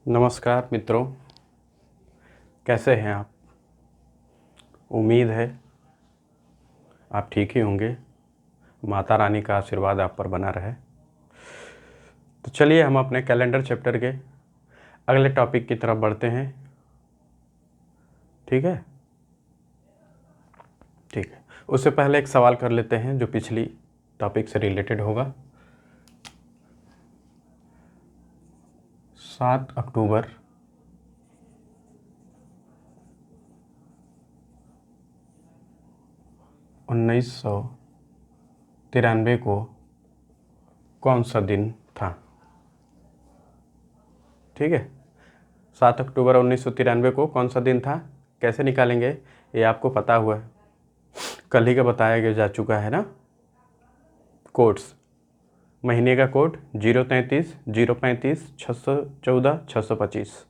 नमस्कार मित्रों, कैसे हैं आप। उम्मीद है आप ठीक ही होंगे। माता रानी का आशीर्वाद आप पर बना रहे। तो चलिए हम अपने कैलेंडर चैप्टर के अगले टॉपिक की तरफ बढ़ते हैं। ठीक है। उससे पहले एक सवाल कर लेते हैं जो पिछली टॉपिक से रिलेटेड होगा। 7 अक्टूबर 1993 को कौन सा दिन था। ठीक है, 7 अक्टूबर 1993 को कौन सा दिन था, कैसे निकालेंगे ये आपको पता हुआ है, कल ही का बताया जा चुका है ना। कोड्स, महीने का कोड 033 035 614 625।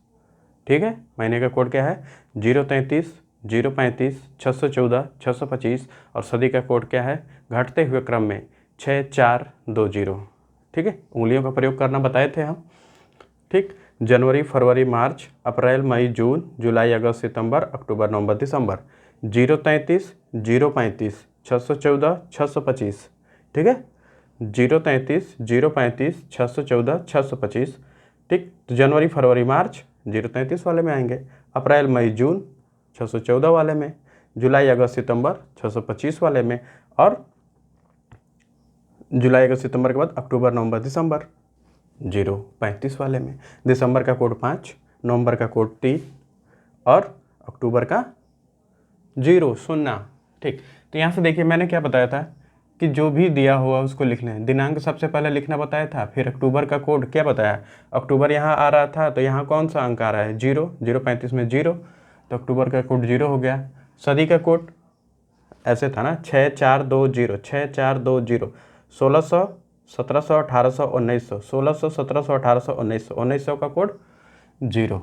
ठीक है, महीने का कोड क्या है 033 035 614 625 और सदी का कोड क्या है घटते हुए क्रम में 6420। ठीक है, उंगलियों का प्रयोग करना बताए थे हम। ठीक, जनवरी फरवरी मार्च अप्रैल मई जून जुलाई अगस्त सितंबर अक्टूबर नवंबर दिसंबर। 033 035 614 625। ठीक है, 033 035 614 625। ठीक, तो जनवरी फरवरी मार्च 033 वाले में आएंगे, अप्रैल मई जून 614 वाले में, जुलाई अगस्त सितंबर 625 वाले में, और जुलाई अगस्त सितंबर के बाद अक्टूबर नवंबर दिसंबर 035 वाले में। दिसंबर का कोड 5, नवंबर का कोड 3 और अक्टूबर का 0 ठीक, तो यहाँ से देखिए मैंने क्या बताया था कि जो भी दिया हुआ उसको लिख लें। दिनांक सबसे पहले लिखना बताया था, फिर अक्टूबर का कोड क्या बताया, अक्टूबर यहाँ आ रहा था तो यहाँ कौन सा अंक आ रहा है 0, 035 में 0, तो अक्टूबर का कोड 0 हो गया। सदी का कोड ऐसे था ना 6420 6420, 1600 1700 1800 1900, 1600 1700 1800 1900, 1900 का कोड 0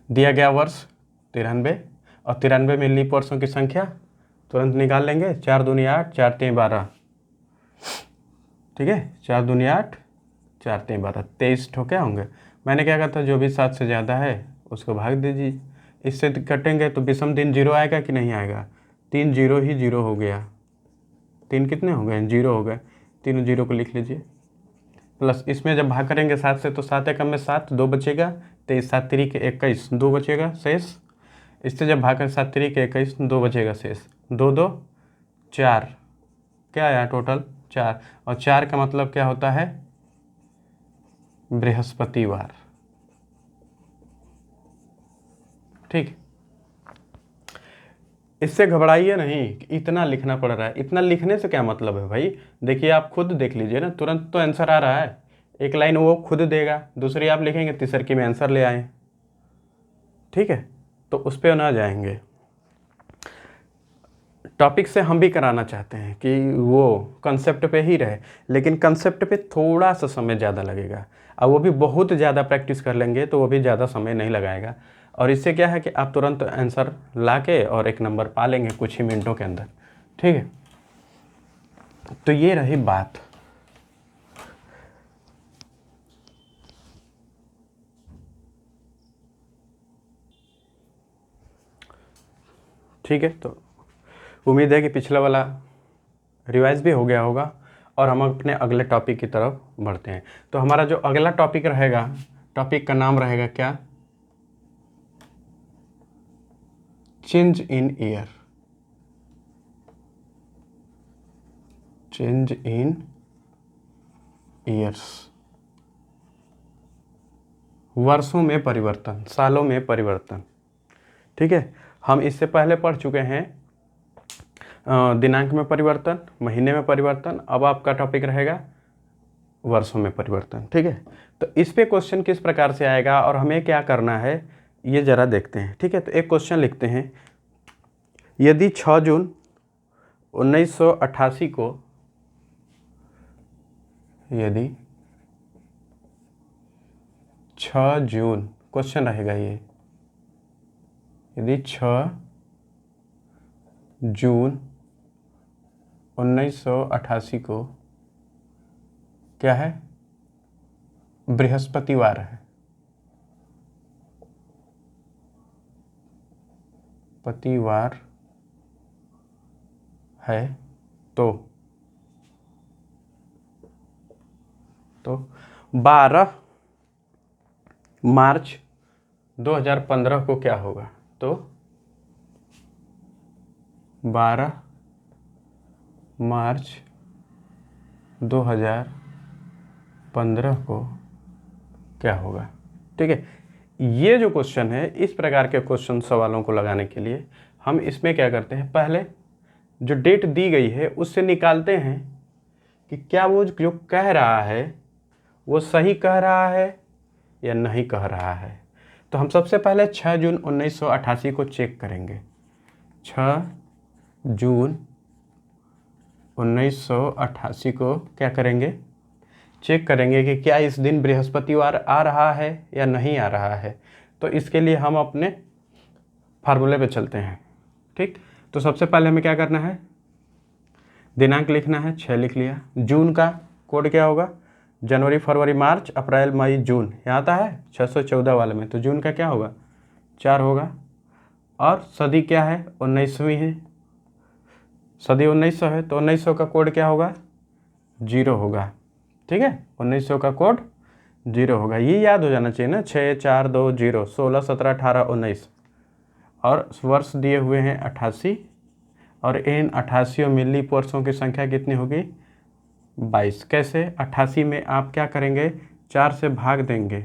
दिया गया। वर्ष 93 और 93 में लीप वर्षों की संख्या तुरंत निकाल लेंगे। 4 दूनी 8 4 3 12। ठीक है, 4 दूनी 8 4 3 12, 23 ठोके होंगे। मैंने क्या कहा था जो भी 7 से ज़्यादा है उसको भाग दीजिए। इससे कटेंगे तो विषम दिन 0 आएगा कि नहीं आएगा। 3 0 ही 0 हो गया। 3 कितने हो गए 0 हो गए, तीनों 0 को लिख लीजिए। प्लस इसमें जब भाग करेंगे 7 से तो 7 एकम में 7, 2 बचेगा, 23 7 तिरिक 21, 2 बचेगा शेष। इससे जब भाग करें 7 तिरिक 21, 2 बचेगा शेष, 2 2 4, क्या आया टोटल 4, और 4 का मतलब क्या होता है बृहस्पतिवार। ठीक, इससे घबराइए नहीं कि इतना लिखना पड़ रहा है। इतना लिखने से क्या मतलब है भाई, देखिए आप खुद देख लीजिए ना, तुरंत तो आंसर आ रहा है। एक लाइन वो खुद देगा, दूसरी आप लिखेंगे, तीसरी में आंसर ले आए। ठीक है, तो उस पर ना जाएंगे। टॉपिक से हम भी कराना चाहते हैं कि वो कंसेप्ट पे ही रहे, लेकिन कंसेप्ट पे थोड़ा सा समय ज़्यादा लगेगा, और वो भी बहुत ज़्यादा प्रैक्टिस कर लेंगे तो वो भी ज़्यादा समय नहीं लगाएगा। और इससे क्या है कि आप तुरंत आंसर ला के और एक नंबर पा लेंगे कुछ ही मिनटों के अंदर। ठीक है, तो ये रही बात। ठीक है, तो उम्मीद है कि पिछला वाला रिवाइज भी हो गया होगा और हम अपने अगले टॉपिक की तरफ बढ़ते हैं। तो हमारा जो अगला टॉपिक रहेगा, टॉपिक का नाम रहेगा क्या, change in year. Change in years, वर्षों में परिवर्तन, सालों में परिवर्तन। ठीक है, हम इससे पहले पढ़ चुके हैं दिनांक में परिवर्तन, महीने में परिवर्तन। अब आपका टॉपिक रहेगा वर्षों में परिवर्तन। ठीक है, तो इस पे क्वेश्चन किस प्रकार से आएगा और हमें क्या करना है ये ज़रा देखते हैं। ठीक है, तो एक क्वेश्चन लिखते हैं, यदि 6 जून 1988 को, यदि 6 जून, क्वेश्चन रहेगा ये, यदि 6 जून 1988 को क्या है बृहस्पतिवार है। बृहस्पतिवार है तो 12 मार्च 2015 को क्या होगा? तो 12 मार्च 2015 को क्या होगा? ठीक है, ये जो क्वेश्चन है, इस प्रकार के क्वेश्चन सवालों को लगाने के लिए हम इसमें क्या करते हैं, पहले जो डेट दी गई है उससे निकालते हैं कि क्या वो जो कह रहा है वो सही कह रहा है या नहीं कह रहा है। तो हम सबसे पहले 6 जून 1988 को चेक करेंगे। 6 जून 1988 को क्या करेंगे, चेक करेंगे कि क्या इस दिन बृहस्पतिवार आ रहा है या नहीं आ रहा है। तो इसके लिए हम अपने फार्मूले पे चलते हैं। ठीक, तो सबसे पहले हमें क्या करना है, दिनांक लिखना है, 6 लिख लिया। जून का कोड क्या होगा, जनवरी फरवरी मार्च अप्रैल मई जून, यहाँ आता है 614 वाले में, तो जून का क्या होगा, 4 होगा। और सदी क्या है, 19वीं है, सदी 1900 है, तो 1900 का कोड क्या होगा, 0 होगा। ठीक है, 1900 का कोड 0 होगा, ये याद हो जाना चाहिए ना, 6 4 2 0, 16 17 18 19, और वर्ष दिए हुए हैं 88, और इन 88 में लीप वर्षों की संख्या कितनी होगी, 22। कैसे, 88 में आप क्या करेंगे, 4 से भाग देंगे।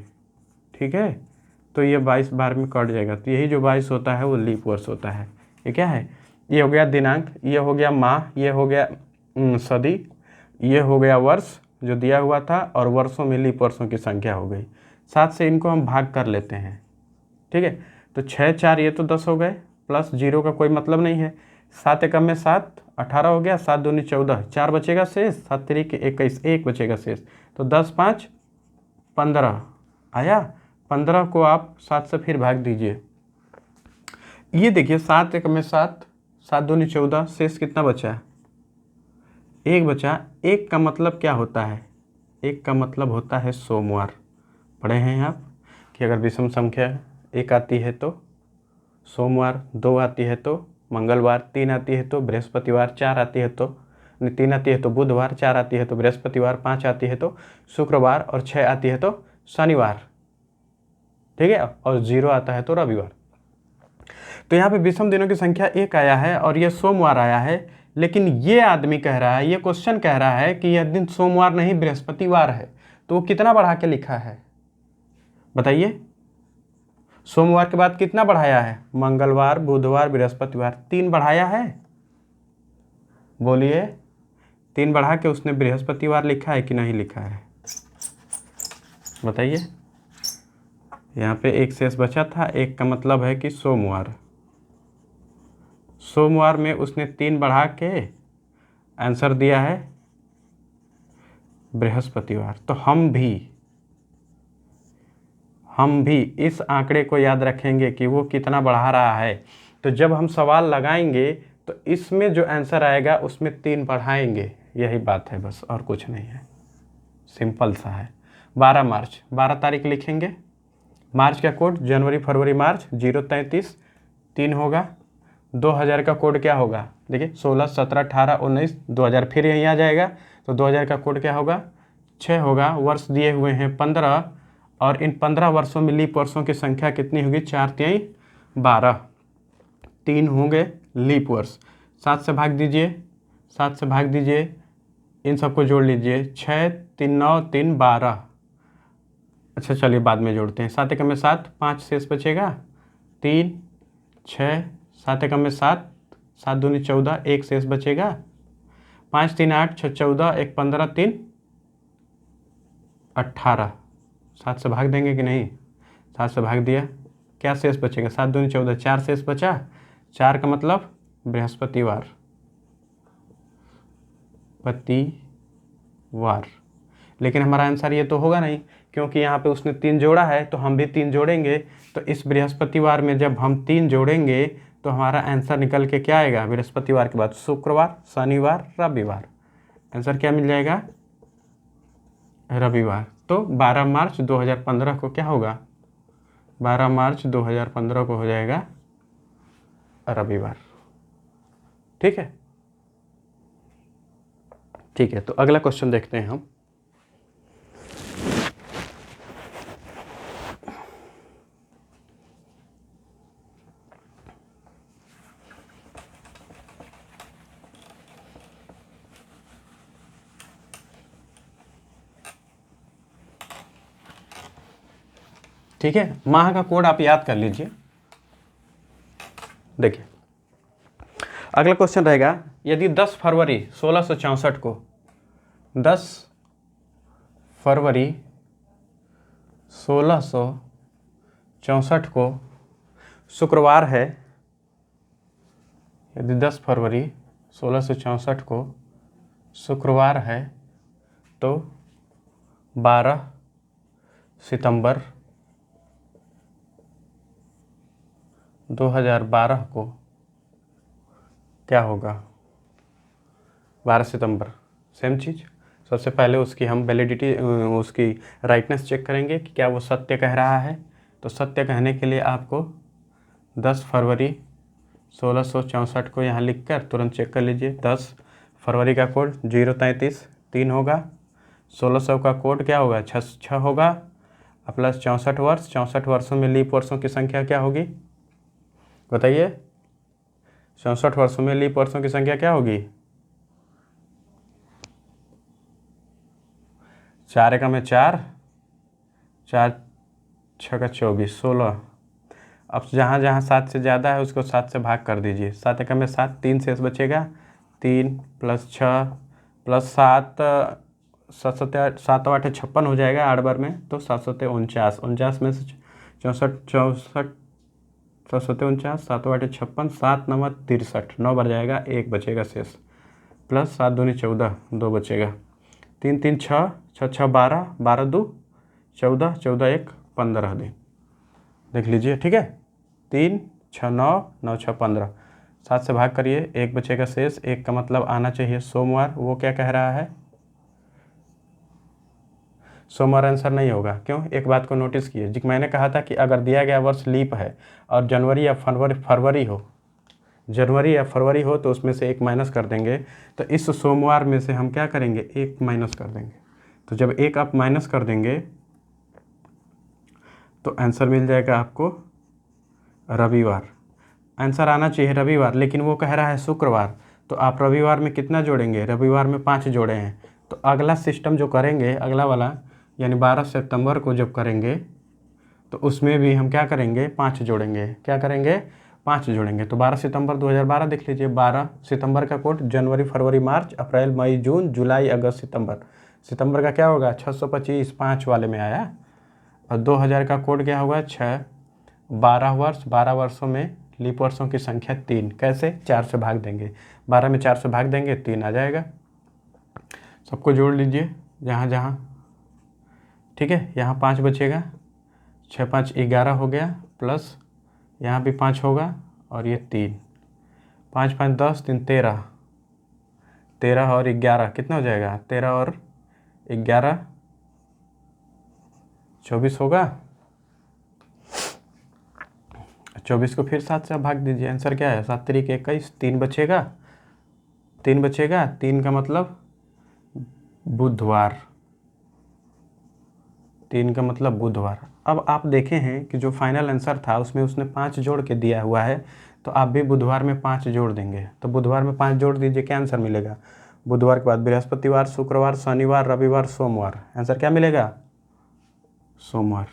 ठीक है, तो ये 22 बार में कट जाएगा, तो यही जो 22 होता है वो लीप वर्ष होता है। ये क्या है, ये हो गया दिनांक, ये हो गया माह, ये हो गया सदी, ये हो गया वर्ष जो दिया हुआ था, और वर्षों में लीप वर्षों की संख्या हो गई। 7 से इनको हम भाग कर लेते हैं। ठीक है, तो 6 4 ये तो 10 हो गए, प्लस 0 का कोई मतलब नहीं है। 7 एकम में 7, 18 हो गया, 7 दूनी 14, 4 बचेगा शेष, 7 तरीके 21, 1 बचेगा शेष, तो 10 5 15 आया। 15 को आप 7 से फिर भाग दीजिए, ये देखिए 7 एकम में 7, 7 दूनी 14, शेष कितना बचा, 1 बचा। 1 का मतलब क्या होता है, 1 का मतलब होता है सोमवार। पढ़े हैं आप कि अगर विषम संख्या 1 आती है तो सोमवार, 2 आती है तो मंगलवार, 3 आती है तो बृहस्पतिवार, 4 आती है तो 3 आती है तो बुधवार, 4 आती है तो बृहस्पतिवार, 5 आती है तो शुक्रवार, और 6 आती है तो शनिवार। ठीक है, और 0 आता है तो रविवार। तो यहाँ पे विषम दिनों की संख्या 1 आया है और ये सोमवार आया है, लेकिन ये आदमी कह रहा है, ये क्वेश्चन कह रहा है कि यह दिन सोमवार नहीं बृहस्पतिवार है। तो वो कितना बढ़ा के लिखा है बताइए, सोमवार के बाद कितना बढ़ाया है, मंगलवार बुधवार बृहस्पतिवार, 3 बढ़ाया है, बोलिए 3 बढ़ा के उसने बृहस्पतिवार लिखा है कि नहीं लिखा है, बताइए। यहाँ पे 1 शेष बचा था, 1 का मतलब है कि सोमवार, सोमवार में उसने 3 बढ़ा के आंसर दिया है बृहस्पतिवार। तो हम भी इस आंकड़े को याद रखेंगे कि वो कितना बढ़ा रहा है। तो जब हम सवाल लगाएंगे तो इसमें जो आंसर आएगा उसमें 3 बढ़ाएंगे, यही बात है बस, और कुछ नहीं है, सिंपल सा है। 12 मार्च, 12 तारीख लिखेंगे, मार्च का कोड जनवरी फरवरी मार्च 033, 3 होगा। 2000 का कोड क्या होगा, देखिए 16 17 18 19, 2000 फिर यहीं आ जाएगा, तो 2000 का कोड क्या होगा, 6 होगा। वर्ष दिए हुए हैं 15, और इन 15 वर्षों में लीप वर्षों की संख्या कितनी होगी, 4 3 12, 3 होंगे लीप वर्ष। 7 से भाग दीजिए, 7 से भाग दीजिए, इन सबको जोड़ लीजिए, 6 3 9 3 12। अच्छा चलिए बाद में जोड़ते हैं, 7 एकम में 7, 5 शेष बचेगा, 3 6, 7 एकम में 7, 7 दूनी 14, 1 शेष बचेगा, 5 3 8 6 14, 1 15, 3 18। 7 से भाग देंगे कि नहीं, 7 से भाग दिया, क्या शेष बचेगा, 7 दूनी 14, 4 शेष बचा, 4 का मतलब बृहस्पतिवार, लेकिन हमारा आंसर ये तो होगा नहीं, क्योंकि यहाँ पे उसने 3 जोड़ा है, तो हम भी 3 जोड़ेंगे। तो इस बृहस्पतिवार में जब हम 3 जोड़ेंगे तो हमारा आंसर निकल के क्या आएगा, बृहस्पतिवार के बाद शुक्रवार शनिवार रविवार, आंसर क्या मिल जाएगा, रविवार। तो 12 मार्च 2015 को क्या होगा, 12 मार्च 2015 को हो जाएगा रविवार। ठीक है, ठीक है। तो अगला क्वेश्चन देखते हैं हम। ठीक है, माह का कोड आप याद कर लीजिए। देखिए, अगला क्वेश्चन रहेगा, यदि 10 फरवरी 1664 को 10 फरवरी 1664 को शुक्रवार है, यदि 10 फरवरी 1664 को शुक्रवार है, तो 12 सितंबर 2012 को क्या होगा? 12 सितंबर, सेम चीज़। सबसे पहले उसकी हम वैलिडिटी, उसकी राइटनेस चेक करेंगे कि क्या वो सत्य कह रहा है। तो सत्य कहने के लिए आपको 10 फरवरी 1664 को यहाँ लिखकर तुरंत चेक कर लीजिए। 10 फरवरी का कोड 033 3 होगा, 1600 का कोड क्या होगा? 6 होगा, प्लस 64 वर्ष। 64 वर्षों में लीप वर्षों की संख्या क्या होगी बताइए? 64 वर्षों में लीप वर्षों की संख्या क्या होगी? 4 एकम में 4, 4 6 24, 16। अब जहाँ जहाँ 7 से ज़्यादा है उसको 7 से भाग कर दीजिए। 7 एकम में 7, 3 शेष बचेगा, 3 प्लस 6 प्लस 7, 7 8 56 हो जाएगा 8 बार में, तो 7 7 49, 49 में से 64 64 7 7 49, 7 8 56, 7 9 63, 9 बार जाएगा, 1 बचेगा शेष, प्लस 7 दूनी 14, 2 बचेगा, 3 3 6 6 6 12, 12 2 14, 14 1 15 दिन। देख लीजिए, ठीक है। 3 6 9 9 6 15, 7 से भाग करिए, 1 बचेगा शेष। 1 का मतलब आना चाहिए सोमवार। वो क्या कह रहा है? सोमवार आंसर नहीं होगा। क्यों? एक बात को नोटिस कीजिए जी, मैंने कहा था कि अगर दिया गया वर्ष लीप है और जनवरी या फरवरी हो, जनवरी या फरवरी हो, तो उसमें से 1 माइनस कर देंगे। तो इस सोमवार में से हम क्या करेंगे? 1 माइनस कर देंगे। तो जब 1 आप माइनस कर देंगे तो आंसर मिल जाएगा आपको रविवार। आंसर आना चाहिए रविवार, लेकिन वो कह रहा है शुक्रवार। तो आप रविवार में कितना जोड़ेंगे? रविवार में 5 जोड़े हैं। तो अगला सिस्टम जो करेंगे, अगला वाला यानी 12 सितंबर को जब करेंगे, तो उसमें भी हम क्या करेंगे? 5 जोड़ेंगे। क्या करेंगे? 5 जोड़ेंगे। तो 12 सितंबर 2012 देख लीजिए। 12 सितंबर का कोड जनवरी फरवरी मार्च अप्रैल मई जून जुलाई अगस्त सितंबर। सितंबर का क्या होगा? 625, 5 वाले में आया। और 2000 का कोड क्या होगा? 6। 12 वर्ष, 12 वर्षों में लीप वर्षों की संख्या 3। कैसे? 4 से भाग देंगे। 12 में 4 से भाग देंगे, 3 आ जाएगा। सबको जोड़ लीजिए जहाँ जहाँ, ठीक है। यहाँ 5 बचेगा, 6 5 11 हो गया, प्लस यहाँ भी 5 होगा और ये 3, 5 5 10, 3 13, 13 और 11 कितना हो जाएगा? 13 और 11 24 होगा। 24 को फिर 7 से भाग दीजिए। आंसर क्या है? 7 3 21, 3 बचेगा, 3 बचेगा। 3 का मतलब बुधवार, 3 का मतलब बुधवार। अब आप देखे हैं कि जो फाइनल आंसर था उसमें उसने 5 जोड़ के दिया हुआ है, तो आप भी बुधवार में 5 जोड़ देंगे। तो बुधवार में 5 जोड़ दीजिए, क्या आंसर मिलेगा? बुधवार के बाद बृहस्पतिवार, शुक्रवार, शनिवार, रविवार, सोमवार। आंसर क्या मिलेगा? सोमवार।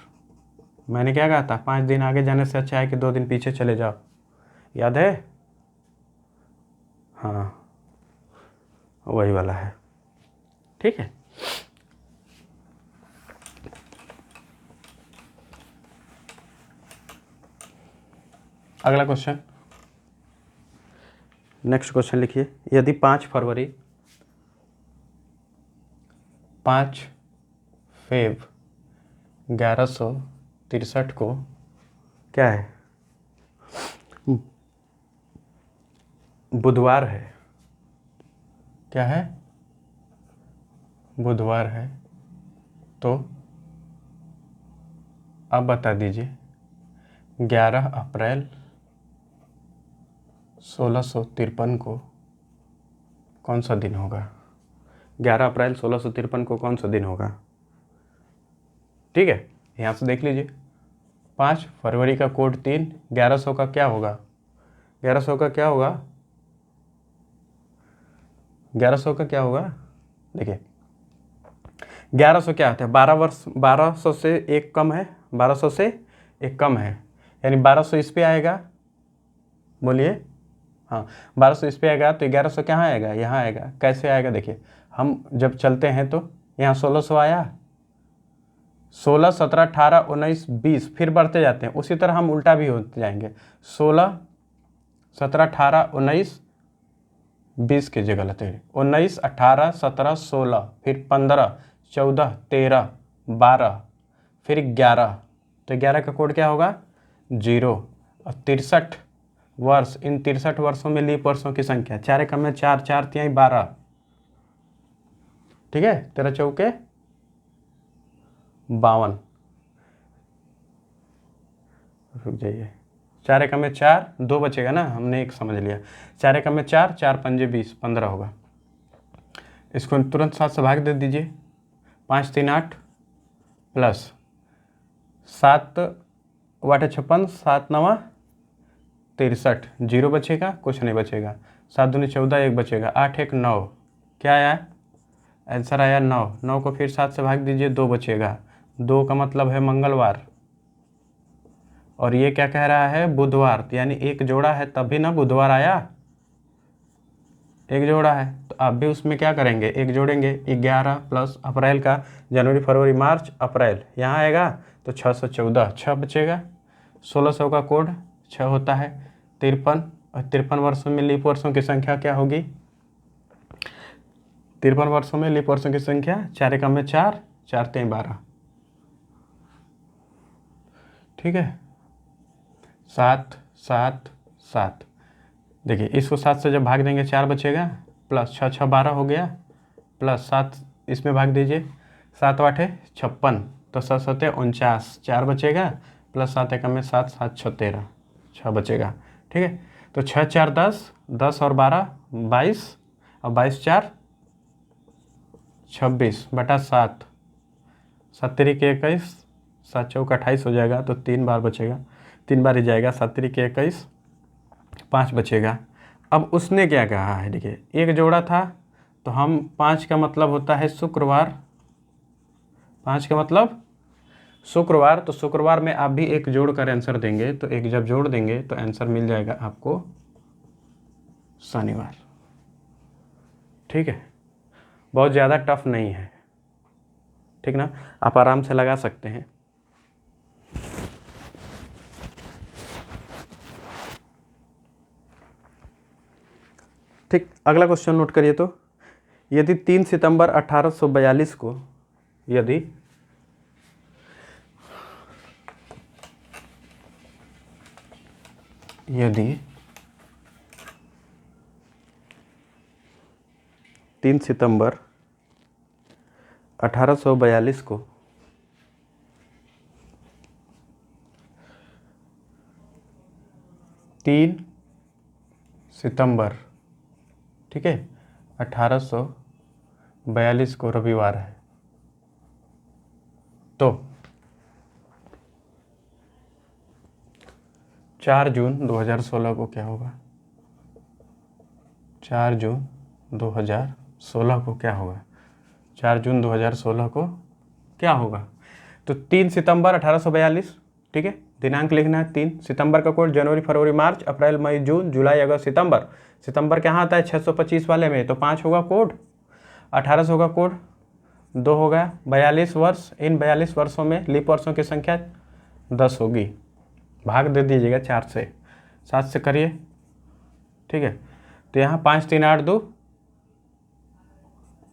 मैंने क्या कहा था? 5 दिन आगे जाने से अच्छा है कि 2 दिन पीछे चले जाओ। याद है? हाँ, वही वाला है। ठीक है, अगला क्वेश्चन, नेक्स्ट क्वेश्चन लिखिए। यदि 5 फरवरी 5 फेब 1163 को क्या है? बुधवार है। क्या है? बुधवार है। तो अब बता दीजिए 11 अप्रैल 1653 को कौन सा दिन होगा? 11 अप्रैल 1653 को कौन सा दिन होगा? ठीक है, यहाँ से देख लीजिए। 5 फरवरी का कोड 3, 1100 का क्या होगा? 1100 का क्या होगा? 1100 का क्या होगा? देखिए 1100 क्या होता है? 12 वर्ष, 1200 से एक कम है, 1200 से एक कम है, यानी 1200 इस पे आएगा। बोलिए, हाँ 1200 इस पे आएगा तो 1100 कहाँ आएगा? यहाँ आएगा। कैसे आएगा? देखिए हम जब चलते हैं तो यहाँ 1600 आया, 16, 17, 18, 19, 20, फिर बढ़ते जाते हैं। उसी तरह हम उल्टा भी होते जाएंगे। 16, 17, 18, 19, 20 की जगह लेते हैं 19, 18, 17, 16, फिर 15, 14, 13, 12, फिर 11। तो 11 का कोड क्या होगा? 0। और 63 वर्ष, इन 63 वर्षों में लीप वर्षों की संख्या 4 एकम में 4, 4 तिहाई 12। ठीक है, 13 चौके 52। रुक जाइए, 4 एकम में 4, 2 बचेगा ना, हमने एक समझ लिया। 4 एकम में 4, 4 पंजे 20, 15 होगा। इसको तुरंत 7 से भाग दे दीजिए। 5 3 8 प्लस 7 वाटे 56, 7 9 63, 0 बचेगा, कुछ नहीं बचेगा। 7 दूनी 14, 1 बचेगा। 8 1 9, क्या आया? आंसर आया 9। 9 को फिर 7 से भाग दीजिए, 2 बचेगा। 2 का मतलब है मंगलवार, और ये क्या कह रहा है? बुधवार, यानी एक जोड़ा है तभी ना बुधवार आया, एक जोड़ा है तो आप भी उसमें क्या करेंगे? एक जोड़ेंगे। 11 प्लस अप्रैल का, जनवरी फरवरी मार्च अप्रैल, यहाँ आएगा तो 614, 6 बचेगा। 1600 का कोड 6 होता है। 53, और 53 वर्षों में लीप वर्षों की संख्या क्या होगी? 53 वर्षों में लीप वर्षों की संख्या 4 एकम में 4, 4 तिहाई 12। ठीक है, 7 7 7। देखिए इसको 7 से जब भाग देंगे 4 बचेगा, प्लस 6 6 12 हो गया, प्लस 7 इसमें भाग दीजिए, 7 8 56, तो 7 7 49, 4 बचेगा, प्लस 7 एकम में 7, 7 6 13, 6 बचेगा। ठीक है, तो 6 4 10, 10 और 12 22, और 22 4 26 बटा 7, 7 तिरिक 21, 7 चौक 28 हो जाएगा, तो 3 बार बचेगा, 3 बार ही जाएगा। 7 तिरिक 21, 5 बचेगा। अब उसने क्या कहा है? देखिए एक जोड़ा था तो हम 5 का मतलब होता है शुक्रवार, 5 का मतलब शुक्रवार, तो शुक्रवार में आप भी एक जोड़ कर आंसर देंगे, तो एक जब जोड़ देंगे तो आंसर मिल जाएगा आपको शनिवार। ठीक है, बहुत ज़्यादा टफ नहीं है, ठीक ना, आप आराम से लगा सकते हैं। ठीक, अगला क्वेश्चन नोट करिए। तो यदि 3 सितंबर 1842 को, यदि 3 सितंबर 1842 को 3 सितंबर, ठीक है, 1842 को रविवार है, तो 4 जून 2016 को क्या होगा? 4 जून 2016 को क्या होगा? 4 जून 2016 को क्या होगा? तो 3 सितंबर 1842, ठीक है, दिनांक लिखना है 3 सितंबर का कोड जनवरी फरवरी मार्च अप्रैल मई जून जुलाई अगस्त सितंबर। सितंबर कहाँ आता है? 625 वाले में, तो 5 होगा कोड, 1800 का कोड 2 होगा, 42 वर्ष, इन 42 वर्षों में लीप वर्षों की संख्या 10 होगी। भाग दे दीजिएगा 4 से, 7 से करिए। ठीक है, तो यहाँ 5 3 8 2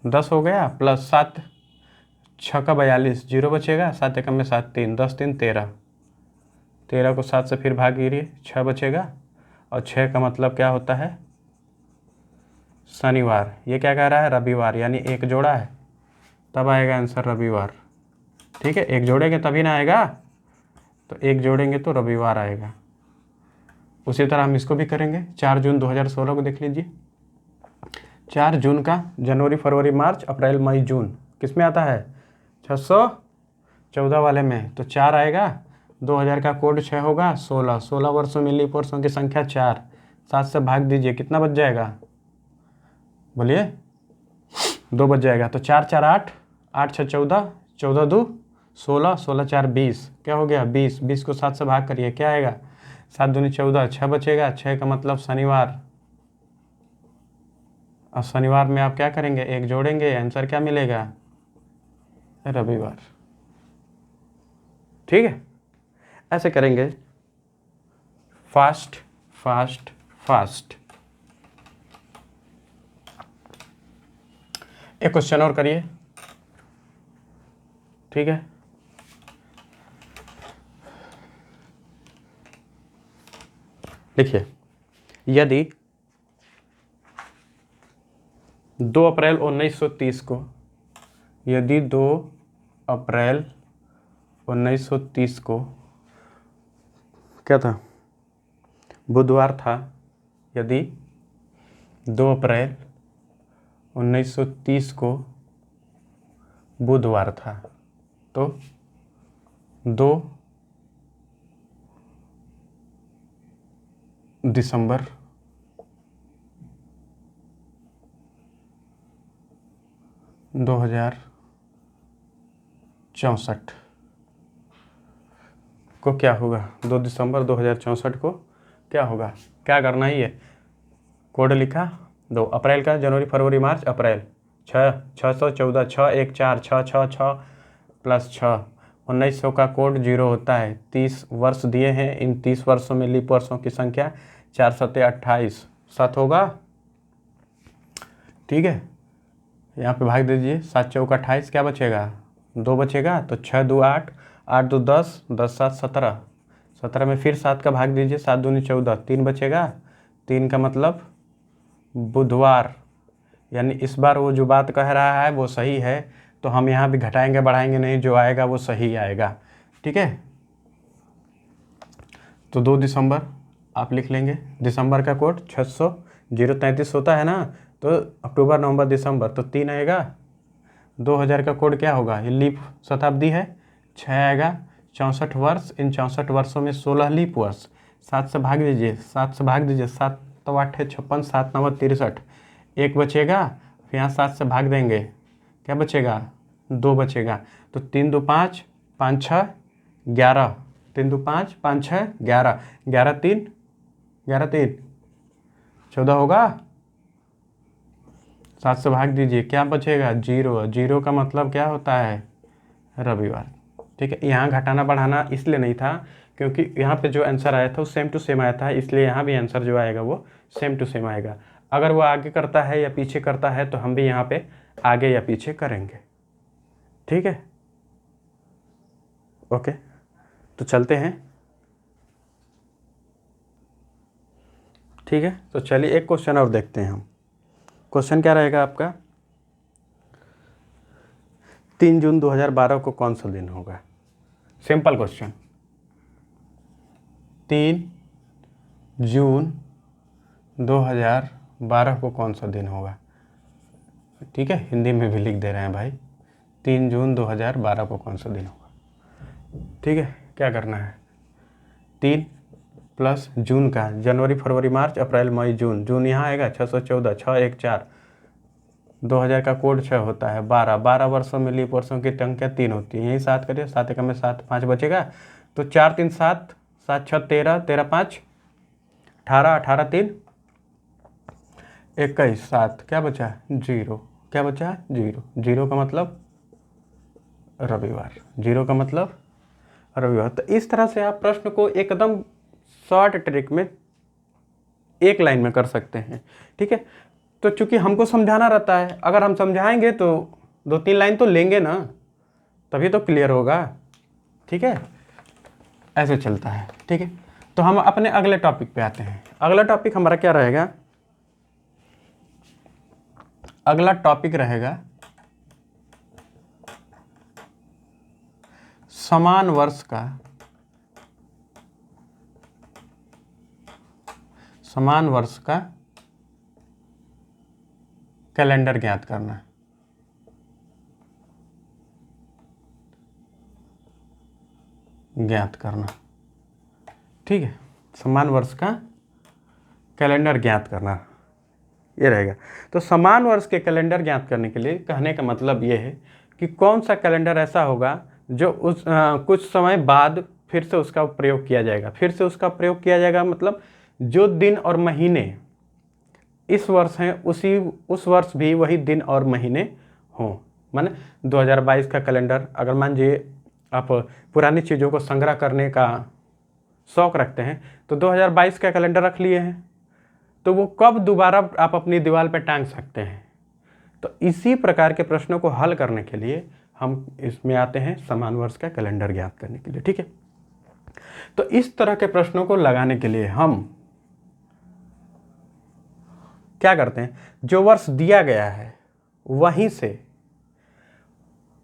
10 हो गया, प्लस 7 6 का 42, 0 बचेगा, 7 एकम में 7 3, 10 3 13, 13 को 7 से फिर भाग गिरिए, 6 बचेगा, और 6 का मतलब क्या होता है? शनिवार। ये क्या कह रहा है? रविवार, यानी एक जोड़ा है तब आएगा आंसर रविवार। ठीक है, एक जोड़ेंगे तभी ना आएगा, तो एक जोड़ेंगे तो रविवार आएगा। उसी तरह हम इसको भी करेंगे। 4 जून 2016 को देख लीजिए। 4 जून का जनवरी फरवरी मार्च अप्रैल मई जून किस में आता है? 614 वाले में। तो 4 आएगा, 2000 का कोड 6 होगा, 16 वर्षों में लीप वर्षों की संख्या 4, 7 से भाग दीजिए, कितना बच जाएगा? बोलिए, 2 बच जाएगा। तो 4 4 8, 8 6 14, 14 2 16, 16 4 20, क्या हो गया? 20। 20 को 7 से भाग करिए, क्या आएगा? 7 दूनी 14, 6 बचेगा। 6 का मतलब शनिवार। और शनिवार में आप क्या करेंगे? 1 जोड़ेंगे, आंसर क्या मिलेगा? रविवार। ठीक है, ऐसे करेंगे। Fast fast fast. एक क्वेश्चन और करिए, ठीक है। लिखिए, यदि 2 अप्रैल 1930 को, यदि 2 अप्रैल 1930 को क्या था? बुधवार था। यदि 2 अप्रैल 1930 को बुधवार था, तो 2 दिसंबर 2064 को क्या होगा? 2 दिसंबर 2064 को क्या होगा? क्या करना ही है? कोड लिखा, 2 अप्रैल का जनवरी फरवरी मार्च अप्रैल, 614, 6 1 4, 6 6 6 प्लस 6, 1900 का कोड 0 होता है। 30 वर्ष दिए हैं, इन 30 वर्षों में लीप वर्षों की संख्या 4 7 28, 7 होगा। ठीक है, यहाँ पे भाग दीजिए, 7 चौका 28, क्या बचेगा? 2 बचेगा। तो 6 2 8, 8 2 10, 10 7 17, 17 में फिर 7 का भाग दीजिए, 7 दूनी 14, 3 बचेगा। 3 का मतलब बुधवार। यानी इस बार वो जो बात कह रहा है वो सही है, तो हम यहाँ भी घटाएंगे बढ़ाएंगे नहीं, जो आएगा वो सही आएगा। ठीक है, तो 2 दिसंबर आप लिख लेंगे। दिसंबर का कोड 600, 033 होता है ना, तो अक्टूबर नवंबर दिसंबर, तो 3 आएगा। 2000 का कोड क्या होगा? ये लीप शताब्दी है, 6 आएगा। 64 वर्ष, इन 64 वर्षों में 16 लीप वर्ष। 7 से भाग दीजिए, 7 से भाग दीजिए, 7 तो 8 है 56, 7 9 63, 1 बचेगा। फिर यहाँ 7 से भाग देंगे, क्या बचेगा? 2 बचेगा। तो 3 2 5, 5 6 11, 3 2 5, 5 6 11, 11 3, 11 3 14 होगा। 7 से भाग दीजिए, क्या बचेगा? 0। 0 का मतलब क्या होता है? रविवार। ठीक है, यहाँ घटाना बढ़ाना इसलिए नहीं था क्योंकि यहाँ पे जो आंसर आया था वो सेम टू सेम आया था, इसलिए यहाँ भी आंसर जो आएगा वो सेम टू सेम आएगा। अगर वो आगे करता है या पीछे करता है तो हम भी यहाँ पे आगे या पीछे करेंगे। ठीक है, ओके, तो चलते हैं। ठीक है, तो चलिए एक क्वेश्चन और देखते हैं हम। क्वेश्चन क्या रहेगा आपका? 3 जून 2012 को कौन सा दिन होगा? Simple question. 3 जून 2012 को कौन सा दिन होगा? ठीक है, हिंदी में भी लिख दे रहे हैं भाई। 3 जून 2012 को कौन सा दिन होगा? ठीक है, क्या करना है? 3 प्लस जून का, जनवरी फरवरी मार्च अप्रैल मई जून, जून यहाँ आएगा 614, 6 1 4, 2000 का कोड 6 होता है। 12 12 वर्षों में लीप वर्षों की संख्या 3 होती है, यही 7 करिए, 7 एकम में 7, 5 बचेगा। तो 4 3 7, 7 6 13, 13 5 18, 18 3 21, 7, क्या बचा? 0। क्या बचा? 0। 0 का मतलब रविवार। 0 का मतलब रविवार। तो इस तरह से आप प्रश्न को एकदम शॉर्ट ट्रिक में एक लाइन में कर सकते हैं। ठीक है, तो चूंकि हमको समझाना रहता है, अगर हम समझाएंगे तो 2-3 लाइन तो लेंगे ना, तभी तो क्लियर होगा। ठीक है, ऐसे चलता है। ठीक है, तो हम अपने अगले टॉपिक पे आते हैं। अगला टॉपिक हमारा क्या रहेगा? अगला टॉपिक रहेगा समान वर्ष का समान वर्ष का कैलेंडर ज्ञात करना। ठीक है, समान वर्ष का कैलेंडर ज्ञात करना ये रहेगा। तो समान वर्ष के कैलेंडर ज्ञात करने के लिए कहने का मतलब ये है कि कौन सा कैलेंडर ऐसा होगा जो उस कुछ समय बाद फिर से उसका प्रयोग किया जाएगा। फिर से उसका प्रयोग किया जाएगा मतलब जो दिन और महीने इस वर्ष हैं उस वर्ष भी वही दिन और महीने हों। माने 2022 का कैलेंडर, अगर मान लीजिए आप पुरानी चीज़ों को संग्रह करने का शौक़ रखते हैं तो 2022 का कैलेंडर रख लिए हैं, तो वो कब दोबारा आप अपनी दीवार पर टांग सकते हैं। तो इसी प्रकार के प्रश्नों को हल करने के लिए हम इसमें आते हैं समान वर्ष का कैलेंडर ज्ञात करने के लिए। ठीक है, तो इस तरह के प्रश्नों को लगाने के लिए हम क्या करते हैं, जो वर्ष दिया गया है वहीं से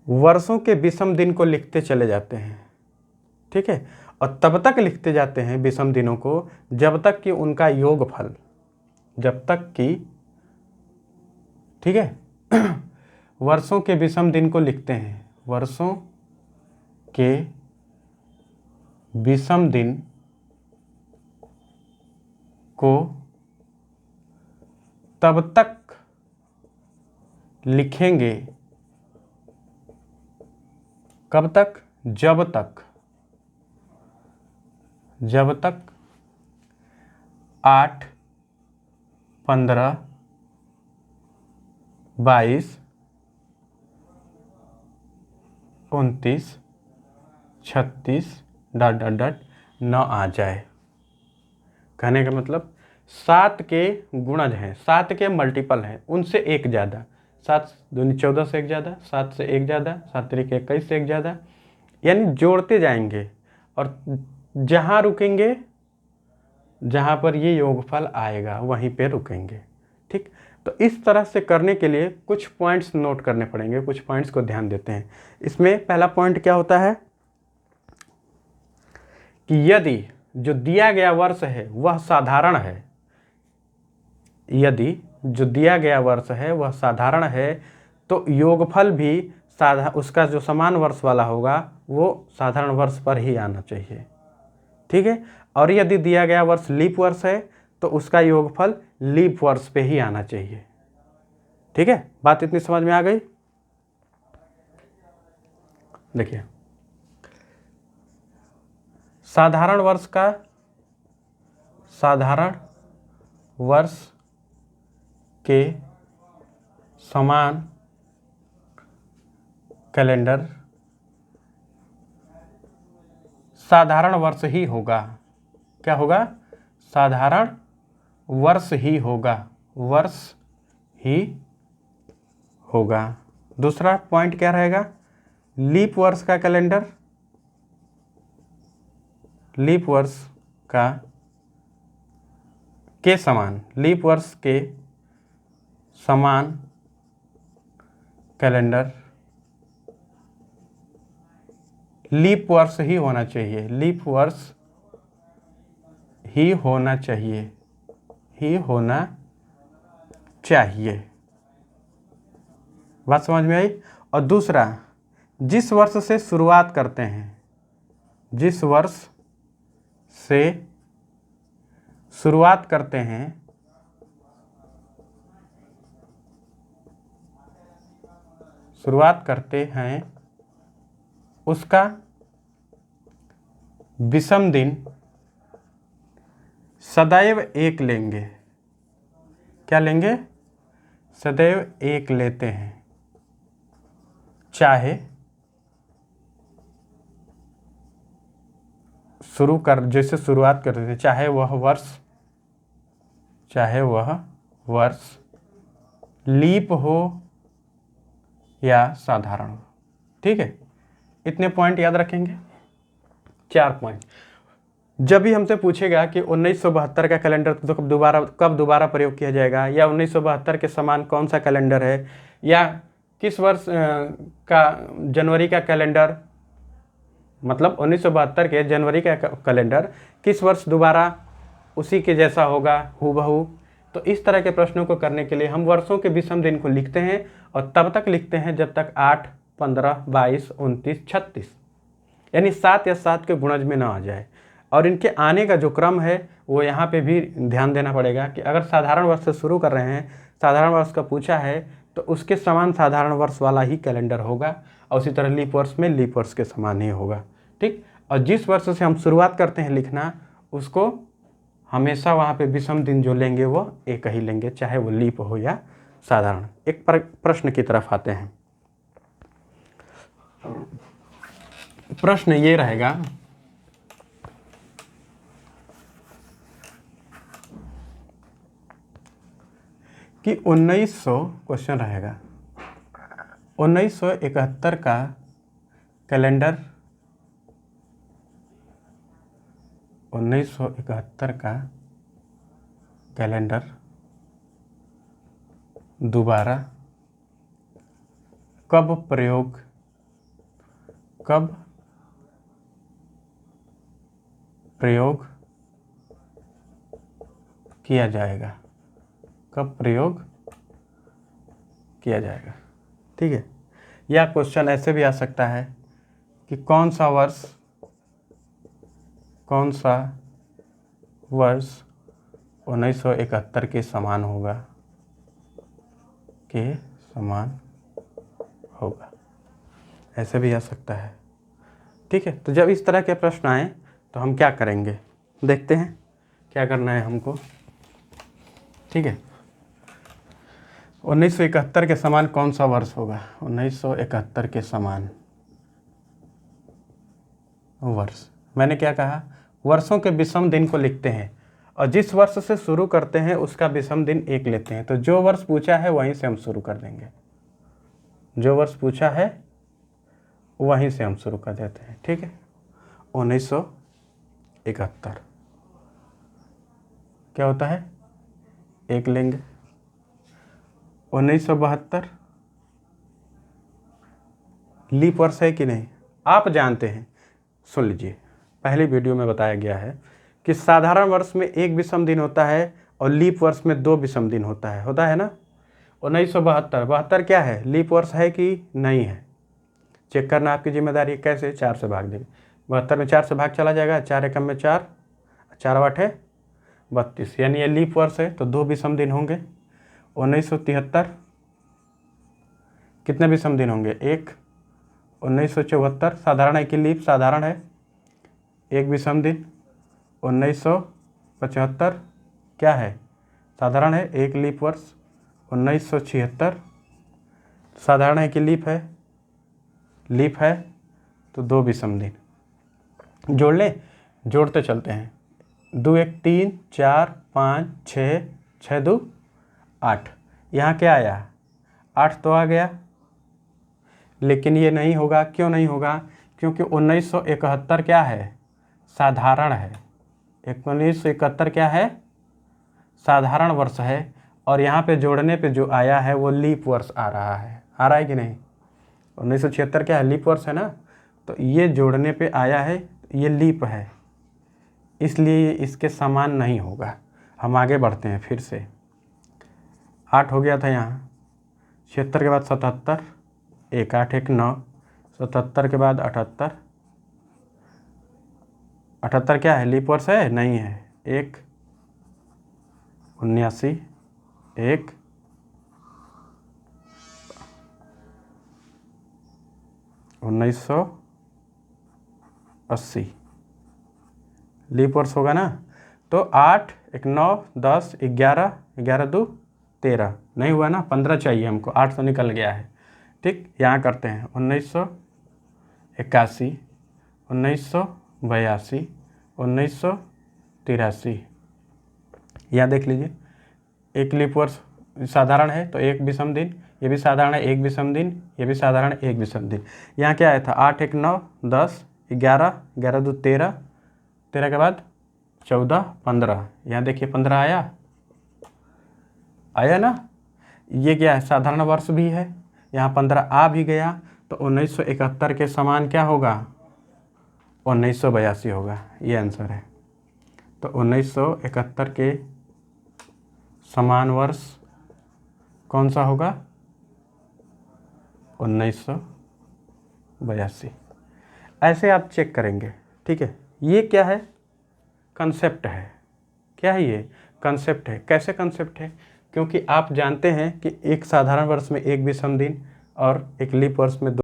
वर्षों के विषम दिन को लिखते चले जाते हैं। ठीक है, और तब तक लिखते जाते हैं विषम दिनों को जब तक कि उनका योगफल, जब तक कि, ठीक है, वर्षों के विषम दिन को लिखते हैं, वर्षों के विषम दिन को तब तक लिखेंगे, कब तक, जब तक 8, 15, 22, 29, 36 ... न आ जाए। कहने का मतलब 7 के गुणज हैं, 7 के मल्टीपल हैं, उनसे एक ज़्यादा, 7 दूनी 14 से एक ज़्यादा, 7 से एक ज़्यादा, 7 तिरिक 21 से एक ज़्यादा, यानी जोड़ते जाएंगे और जहाँ रुकेंगे, जहाँ पर ये योगफल आएगा वहीं पे रुकेंगे। ठीक, तो इस तरह से करने के लिए कुछ पॉइंट्स नोट करने पड़ेंगे, कुछ पॉइंट्स को ध्यान देते हैं। इसमें पहला पॉइंट क्या होता है कि यदि जो दिया गया वर्ष है वह साधारण है, यदि जो दिया गया वर्ष है वह साधारण है तो योगफल भी उसका जो समान वर्ष वाला होगा वो साधारण वर्ष पर ही आना चाहिए। ठीक है, और यदि दिया गया वर्ष लीप वर्ष है तो उसका योगफल लीप वर्ष पे ही आना चाहिए। ठीक है, बात इतनी समझ में आ गई। देखिए, साधारण वर्ष के समान कैलेंडर साधारण वर्ष ही होगा। क्या होगा? साधारण वर्ष ही होगा, वर्ष ही होगा। दूसरा पॉइंट क्या रहेगा? लीप वर्ष का कैलेंडर, लीप वर्ष के समान, लीप वर्ष के समान कैलेंडर लीप वर्ष ही होना चाहिए, लीप वर्ष ही होना चाहिए, ही होना चाहिए। बात समझ में आई? और दूसरा, जिस वर्ष से शुरुआत करते हैं, जिस वर्ष से शुरुआत करते हैं उसका विषम दिन सदैव एक लेंगे। क्या लेंगे? सदैव एक लेते हैं, चाहे जैसे शुरुआत करते थे, चाहे वह वर्ष लीप हो या साधारण हो। ठीक है, इतने पॉइंट याद रखेंगे, 4 पॉइंट। जब भी हमसे पूछेगा कि 1972 का कैलेंडर तो कब दोबारा प्रयोग किया जाएगा, या 1972 के समान कौन सा कैलेंडर है, या किस वर्ष का जनवरी का कैलेंडर, मतलब 1972 के जनवरी का कैलेंडर किस वर्ष दोबारा उसी के जैसा होगा हूबहू। तो इस तरह के प्रश्नों को करने के लिए हम वर्षों के विषम दिन को लिखते हैं और तब तक लिखते हैं जब तक 8, 15, 22, 29, 36 यानी 7 या 7 के गुणज में ना आ जाए। और इनके आने का जो क्रम है वो यहाँ पे भी ध्यान देना पड़ेगा कि अगर साधारण वर्ष से शुरू कर रहे हैं, साधारण वर्ष का पूछा है तो उसके समान साधारण वर्ष वाला ही कैलेंडर होगा और उसी तरह लीप वर्ष में लीप वर्ष के समान ही होगा। ठीक, और जिस वर्ष से हम शुरुआत करते हैं लिखना उसको हमेशा वहाँ पे विषम दिन जो लेंगे वो एक ही लेंगे, चाहे वो लीप हो या साधारण। एक प्रश्न की तरफ आते हैं। प्रश्न ये रहेगा कि 1900 क्वेश्चन रहेगा 1971 का कैलेंडर 1971 का कैलेंडर दोबारा कब प्रयोग किया जाएगा, कब प्रयोग किया जाएगा। ठीक है, या क्वेश्चन ऐसे भी आ सकता है कि कौन सा वर्ष 1971 के समान होगा, ऐसे भी आ सकता है। ठीक है, तो जब इस तरह के प्रश्न आए तो हम क्या करेंगे, देखते हैं क्या करना है हमको। ठीक है, 1971 के समान कौन सा वर्ष होगा, 1971 के समान वर्ष। मैंने क्या कहा, वर्षों के विषम दिन को लिखते हैं और जिस वर्ष से शुरू करते हैं उसका विषम दिन एक लेते हैं। तो जो वर्ष पूछा है वहीं से हम शुरू कर देंगे, जो वर्ष पूछा है वहीं से हम शुरू कर देते हैं। ठीक है, 1971 क्या होता है, एक लेंगे। 1972 लीप वर्ष है कि नहीं, आप जानते हैं, सुन लीजिए, पहली वीडियो में बताया गया है कि साधारण वर्ष में एक विषम दिन होता है और लीप वर्ष में 2 विषम दिन होता है ना। 1972 क्या है, लीप वर्ष है कि नहीं है, चेक करना आपकी जिम्मेदारी है। कैसे, 4 से भाग देंगे, 72 में 4 से भाग चला जाएगा, 4 एकम में 4, 4 8 है 32, यानी ये लीप वर्ष है तो 2 विषम दिन होंगे। 1973 कितने विषम दिन होंगे, 1। 1974 साधारण है कि लीप, साधारण है, 1 विषम दिन। 1975 क्या है, साधारण है, 1 लीप वर्ष। 1976 साधारण है कि लीप है, लीप है तो 2 विषम दिन। जोड़ लें, जोड़ते चलते हैं, 2 1 3 4 5 6, 6 2 8, यहाँ क्या आया, 8 तो आ गया। लेकिन ये नहीं होगा, क्यों नहीं होगा, क्योंकि 1971 क्या है, साधारण है। 1971 क्या है, साधारण वर्ष है और यहाँ पे जोड़ने पे जो आया है वो लीप वर्ष आ रहा है कि नहीं। 1976 क्या है, लीप वर्ष है ना, तो ये जोड़ने पे आया है, ये लीप है, इसलिए इसके समान नहीं होगा। हम आगे बढ़ते हैं फिर से, 8 हो गया था यहाँ, 76 के बाद 77, 1 8 1 9, 77 के बाद 78, 78 क्या है, लीप वर्ष है, नहीं है, 1 79, 1 1980 लीप वर्ष होगा ना। तो 8 1 9 10 11, 11 2 13, नहीं हुआ ना, 15 चाहिए हमको, 8 तो निकल गया है। ठीक, यहाँ करते हैं 1981, 1982, 1983, यहाँ देख लीजिए, 1 लीप वर्ष साधारण है तो 1 विषम दिन, ये भी साधारण है 1 विषम दिन, ये भी साधारण 1 विषम दिन। यहाँ क्या आया था, 8 1 9 10 11, 11 2 13, 13 के बाद 14 15, यहाँ देखिए 15 आया ना। ये क्या है, साधारण वर्ष भी है, यहाँ 15 आ भी गया, तो 1971 के समान क्या होगा, 1982 होगा, ये आंसर है। तो 1971 के समान वर्ष कौन सा होगा? 1982। ऐसे आप चेक करेंगे, ठीक है। ये क्या है? कंसेप्ट है। क्या है ये? कंसेप्ट है। कैसे कंसेप्ट है? क्योंकि आप जानते हैं कि एक साधारण वर्ष में एक विषम दिन और एक लीप वर्ष में